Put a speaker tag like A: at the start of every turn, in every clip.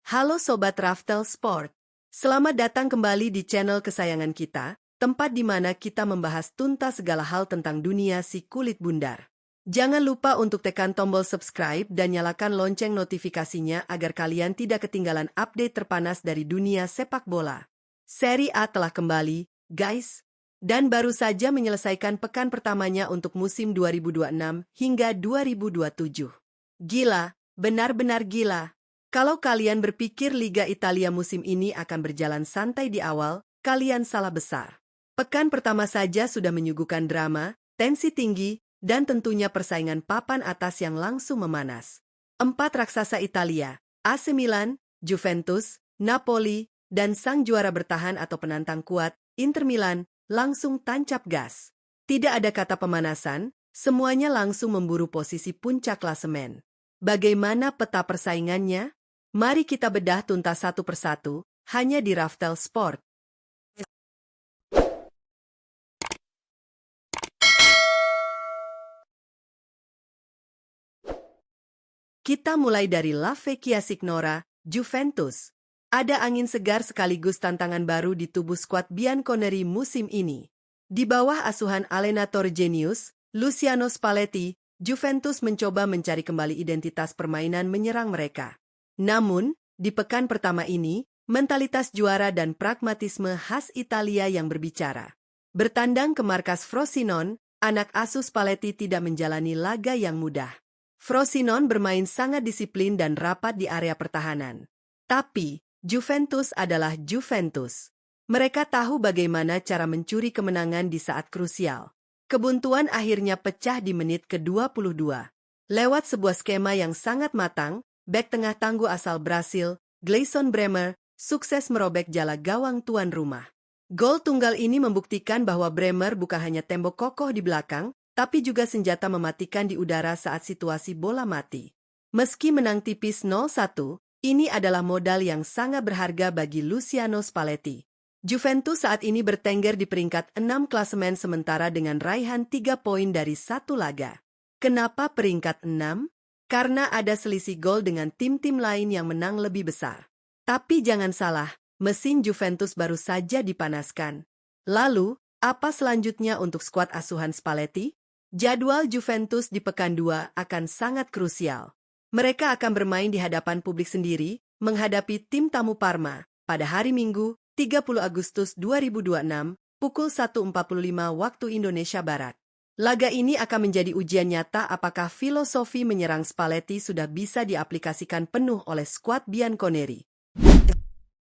A: Halo Sobat Raftel Sport, selamat datang kembali di channel kesayangan kita, tempat di mana kita membahas tuntas segala hal tentang dunia si kulit bundar. Jangan lupa untuk tekan tombol subscribe dan nyalakan lonceng notifikasinya agar kalian tidak ketinggalan update terpanas dari dunia sepak bola. Seri A telah kembali, guys, dan baru saja menyelesaikan pekan pertamanya untuk musim 2026 hingga 2027. Gila, benar-benar gila. Kalau kalian berpikir Liga Italia musim ini akan berjalan santai di awal, kalian salah besar. Pekan pertama saja sudah menyuguhkan drama, tensi tinggi, dan tentunya persaingan papan atas yang langsung memanas. 4 raksasa Italia, AC Milan, Juventus, Napoli, dan sang juara bertahan atau penantang kuat, Inter Milan, langsung tancap gas. Tidak ada kata pemanasan, semuanya langsung memburu posisi puncak klasemen. Bagaimana peta persaingannya? Mari kita bedah tuntas satu persatu, hanya di Raftel Sport. Kita mulai dari La Vecchia Signora, Juventus. Ada angin segar sekaligus tantangan baru di tubuh skuad bianconeri musim ini. Di bawah asuhan Allenatore Genius, Luciano Spalletti, Juventus mencoba mencari kembali identitas permainan menyerang mereka. Namun, di pekan pertama ini, mentalitas juara dan pragmatisme khas Italia yang berbicara. Bertandang ke markas Frosinone, anak asuh Spalletti tidak menjalani laga yang mudah. Frosinone bermain sangat disiplin dan rapat di area pertahanan. Tapi, Juventus adalah Juventus. Mereka tahu bagaimana cara mencuri kemenangan di saat krusial. Kebuntuan akhirnya pecah di menit ke-22. Lewat sebuah skema yang sangat matang, bek tengah tangguh asal Brasil, Gleison Bremer, sukses merobek jala gawang tuan rumah. Gol tunggal ini membuktikan bahwa Bremer bukan hanya tembok kokoh di belakang, tapi juga senjata mematikan di udara saat situasi bola mati. Meski menang tipis 0-1, ini adalah modal yang sangat berharga bagi Luciano Spalletti. Juventus saat ini bertengger di peringkat 6 klasemen sementara dengan raihan 3 poin dari 1 laga. Kenapa peringkat 6? Karena ada selisih gol dengan tim-tim lain yang menang lebih besar. Tapi jangan salah, mesin Juventus baru saja dipanaskan. Lalu, apa selanjutnya untuk skuad asuhan Spalletti? Jadwal Juventus di pekan 2 akan sangat krusial. Mereka akan bermain di hadapan publik sendiri, menghadapi tim tamu Parma, pada hari Minggu, 30 Agustus 2026, pukul 1.45 waktu Indonesia Barat. Laga ini akan menjadi ujian nyata apakah filosofi menyerang Spalletti sudah bisa diaplikasikan penuh oleh skuad bianconeri.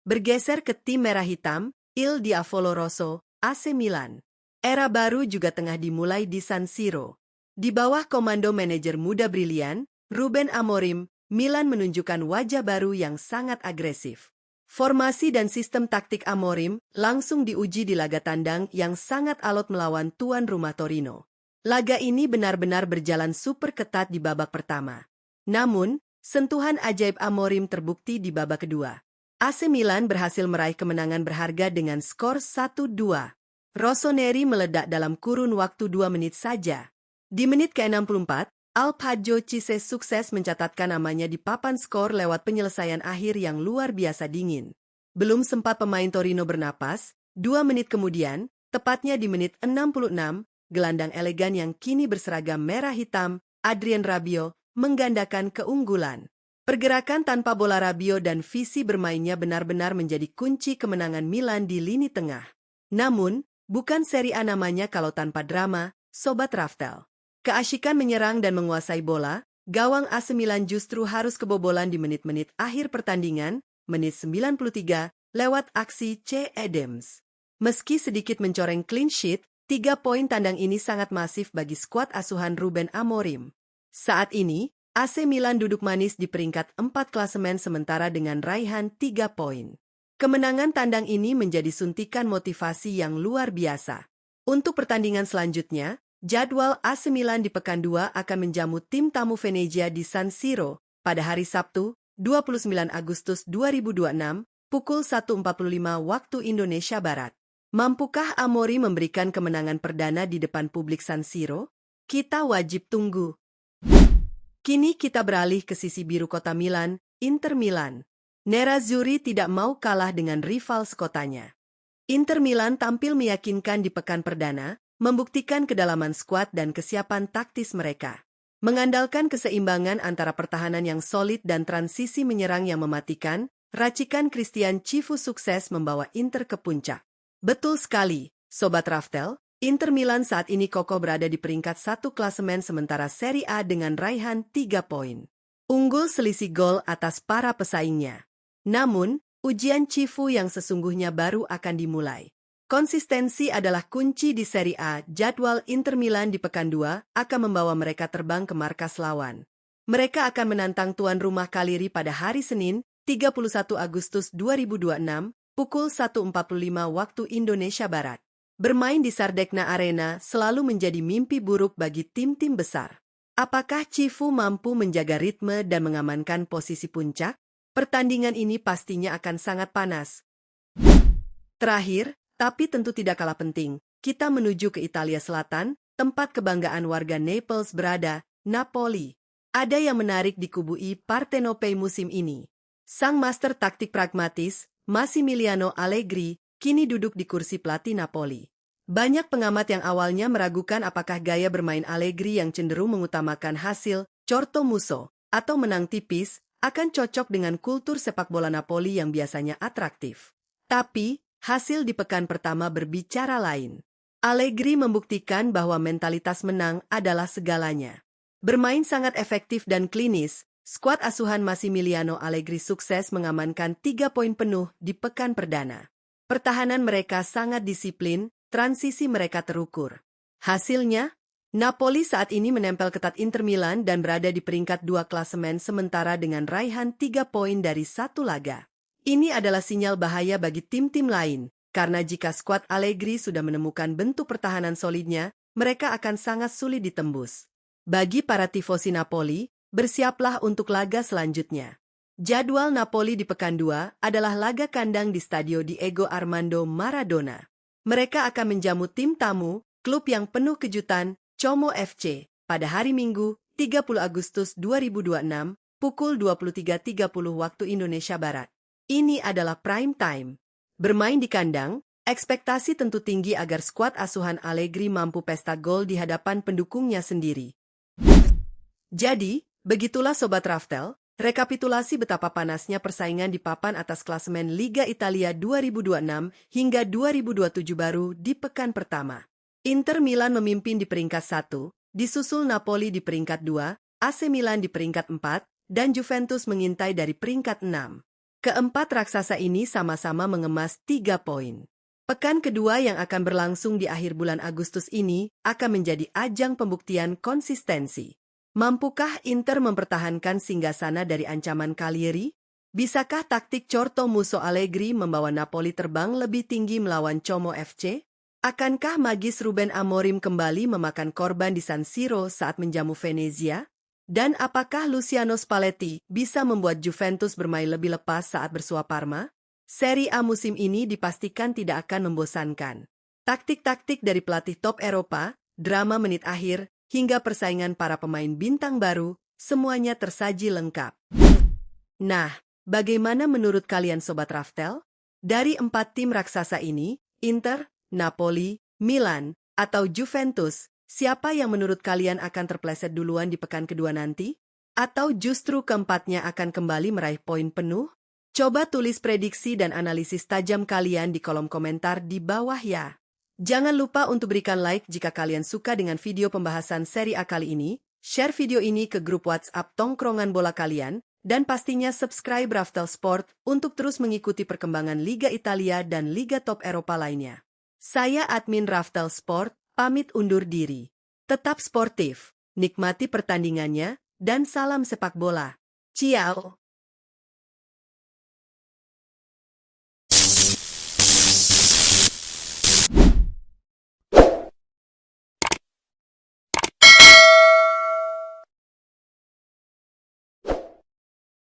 A: Bergeser ke tim merah hitam, Il Diavolo Rosso, AC Milan. Era baru juga tengah dimulai di San Siro. Di bawah komando manajer muda brilian, Ruben Amorim, Milan menunjukkan wajah baru yang sangat agresif. Formasi dan sistem taktik Amorim langsung diuji di laga tandang yang sangat alot melawan tuan rumah Torino. Laga ini benar-benar berjalan super ketat di babak pertama. Namun, sentuhan ajaib Amorim terbukti di babak kedua. AC Milan berhasil meraih kemenangan berharga dengan skor 1-2. Rossoneri meledak dalam kurun waktu 2 menit saja. Di menit ke-64, Alphonso Cisse sukses mencatatkan namanya di papan skor lewat penyelesaian akhir yang luar biasa dingin. Belum sempat pemain Torino bernapas, 2 menit kemudian, tepatnya di menit 66, gelandang elegan yang kini berseragam merah hitam, Adrien Rabiot, menggandakan keunggulan. Pergerakan tanpa bola Rabiot dan visi bermainnya benar-benar menjadi kunci kemenangan Milan di lini tengah. Namun, bukan Serie A namanya kalau tanpa drama, Sobat Raftel. Keasyikan menyerang dan menguasai bola, gawang AC Milan justru harus kebobolan di menit-menit akhir pertandingan, menit 93, lewat aksi C. Adams. Meski sedikit mencoreng clean sheet, 3 poin tandang ini sangat masif bagi skuad asuhan Ruben Amorim. Saat ini, AC Milan duduk manis di peringkat 4 klasemen sementara dengan raihan 3 poin. Kemenangan tandang ini menjadi suntikan motivasi yang luar biasa. Untuk pertandingan selanjutnya, jadwal AC Milan di pekan 2 akan menjamu tim tamu Venezia di San Siro pada hari Sabtu, 29 Agustus 2026, pukul 1.45 waktu Indonesia Barat. Mampukah Amorim memberikan kemenangan perdana di depan publik San Siro? Kita wajib tunggu. Kini kita beralih ke sisi biru kota Milan, Inter Milan. Nerazzurri tidak mau kalah dengan rival sekotanya. Inter Milan tampil meyakinkan di pekan perdana, membuktikan kedalaman skuad dan kesiapan taktis mereka. Mengandalkan keseimbangan antara pertahanan yang solid dan transisi menyerang yang mematikan, racikan Christian Cifu sukses membawa Inter ke puncak. Betul sekali, Sobat Raftel, Inter Milan saat ini kokoh berada di peringkat 1 klasemen sementara Serie A dengan raihan 3 poin. Unggul selisih gol atas para pesaingnya. Namun, ujian Cifu yang sesungguhnya baru akan dimulai. Konsistensi adalah kunci di Serie A. Jadwal Inter Milan di pekan 2 akan membawa mereka terbang ke markas lawan. Mereka akan menantang tuan rumah Cagliari pada hari Senin, 31 Agustus 2026, pukul 1.45 waktu Indonesia Barat. Bermain di Sardegna Arena selalu menjadi mimpi buruk bagi tim-tim besar. Apakah Cifu mampu menjaga ritme dan mengamankan posisi puncak? Pertandingan ini pastinya akan sangat panas. Terakhir, tapi tentu tidak kalah penting, kita menuju ke Italia Selatan, tempat kebanggaan warga Naples berada, Napoli. Ada yang menarik di kubu I Partenopei musim ini. Sang master taktik pragmatis, Massimiliano Allegri, kini duduk di kursi pelatih Napoli. Banyak pengamat yang awalnya meragukan apakah gaya bermain Allegri yang cenderung mengutamakan hasil, corto muso, atau menang tipis, akan cocok dengan kultur sepak bola Napoli yang biasanya atraktif. Tapi, hasil di pekan pertama berbicara lain. Allegri membuktikan bahwa mentalitas menang adalah segalanya. Bermain sangat efektif dan klinis, skuad asuhan Massimiliano Allegri sukses mengamankan 3 poin penuh di pekan perdana. Pertahanan mereka sangat disiplin, transisi mereka terukur. Hasilnya, Napoli saat ini menempel ketat Inter Milan dan berada di peringkat 2 klasemen sementara dengan raihan 3 poin dari 1 laga. Ini adalah sinyal bahaya bagi tim-tim lain, karena jika skuad Allegri sudah menemukan bentuk pertahanan solidnya, mereka akan sangat sulit ditembus. Bagi para tifosi Napoli, bersiaplah untuk laga selanjutnya. Jadwal Napoli di pekan 2 adalah laga kandang di Stadio Diego Armando Maradona. Mereka akan menjamu tim tamu, klub yang penuh kejutan, Como FC, pada hari Minggu, 30 Agustus 2026, pukul 23.30 waktu Indonesia Barat. Ini adalah prime time. Bermain di kandang, ekspektasi tentu tinggi agar skuad asuhan Allegri mampu pesta gol di hadapan pendukungnya sendiri. Jadi, begitulah Sobat Raftel, rekapitulasi betapa panasnya persaingan di papan atas klasemen Liga Italia 2026 hingga 2027 baru di pekan pertama. Inter Milan memimpin di peringkat 1, disusul Napoli di peringkat 2, AC Milan di peringkat 4, dan Juventus mengintai dari peringkat 6. Keempat raksasa ini sama-sama mengemas 3 poin. Pekan kedua yang akan berlangsung di akhir bulan Agustus ini akan menjadi ajang pembuktian konsistensi. Mampukah Inter mempertahankan singgasana dari ancaman Cagliari? Bisakah taktik corto muso Allegri membawa Napoli terbang lebih tinggi melawan Como FC? Akankah magis Ruben Amorim kembali memakan korban di San Siro saat menjamu Venezia? Dan apakah Luciano Spalletti bisa membuat Juventus bermain lebih lepas saat bersua Parma? Serie A musim ini dipastikan tidak akan membosankan. Taktik-taktik dari pelatih top Eropa, drama menit akhir, hingga persaingan para pemain bintang baru, semuanya tersaji lengkap. Nah, bagaimana menurut kalian Sobat Raftel? Dari 4 tim raksasa ini, Inter, Napoli, Milan, atau Juventus, siapa yang menurut kalian akan terpleset duluan di pekan kedua nanti? Atau justru keempatnya akan kembali meraih poin penuh? Coba tulis prediksi dan analisis tajam kalian di kolom komentar di bawah ya. Jangan lupa untuk berikan like jika kalian suka dengan video pembahasan Serie A kali ini, share video ini ke grup WhatsApp tongkrongan bola kalian, dan pastinya subscribe Raftel Sport untuk terus mengikuti perkembangan Liga Italia dan Liga Top Eropa lainnya. Saya admin Raftel Sport, pamit undur diri. Tetap sportif, nikmati pertandingannya, dan salam sepak bola. Ciao!